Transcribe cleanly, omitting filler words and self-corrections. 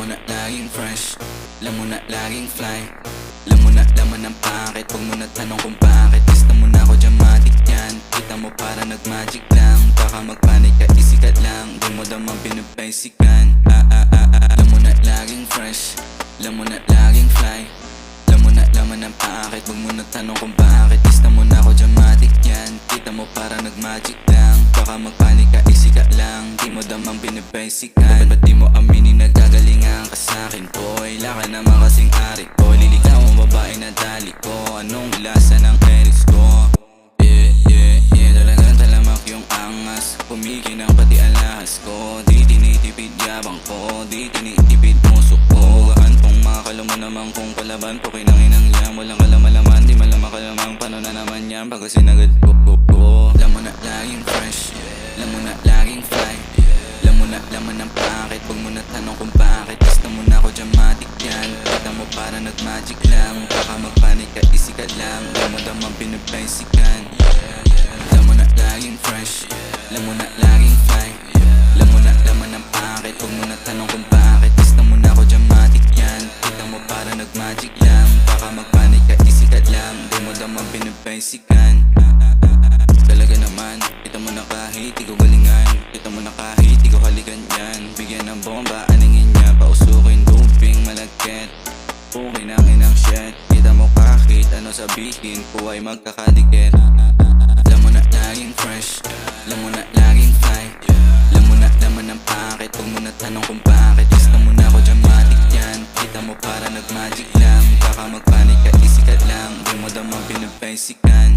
mo na laging fresh, alam mo na laging fly. Alam mo na laman ng packet, huwag mo na tanong kung bakit. Gusto mo na ako dramatic yan, kita mo para nag-magic lang. Baka magpanik ka, isikat lang, di mo damang binabasican. Alam mo na laging fresh, alam mo na laging fly. Alam mo na laman ng packet, huwag mo na tanong kung bakit. Gusto mo na ako dramatic yan, kita mo para nag-magic lang. Baka magpanik ka, isikat lang, di mo damang binabasican. Ba't di mo aminin nagagalingan ka sa'kin, boy? Laka naman kasing ari ko, liligaw ang babae na dali ko. Anong lasa ng eris ko? Talagang talamak yung angas, pumikinang pati ang lahas ko. Di tinitipid yabang ko, di tinitipid musok ko. Gaan pong makakala mo naman kung palaban po kinangin ang yan. Walang kalamalaman, di malama kalamang paano na naman yan pag sinagad ko. Alam mo na laging fresh, alam mo na laging fly. Alam mo na laman ng packet, huwag mo na tanong kung bakit. Gusto mo na ako dramatic yan, kita mo para nag-magic lang. Baka magpanik ka, isikat lang, alam mo damang binabasican. Alam mo na laging fresh, alam mo na laging fly. Alam mo na laman ng packet, huwag mo na tanong kung bakit. Gusto mo na ako dramatic yan, kita mo para nag-magic lang. Baka magpanik ka, isikat lang, di mo damang binabasican. Talaga naman, kita mo na kahit di ko galingan, kita mo na kahit di ko halikan yan. Bigyan ng bomba, aningin niya, pausukin, duping, malagkit. Okay na inang shit, kita mo kahit ano sabihin ko ay magkakadikit. Alam mo na laging fresh, alam mo na laging fly. Alam mo na laman ng packet, huwag mo na tanong kung bakit. Gusto mo na ako dramatic yan, kita mo para nag-magic lang. Baka magpanik ka, isikat lang, di mo damang binabasican.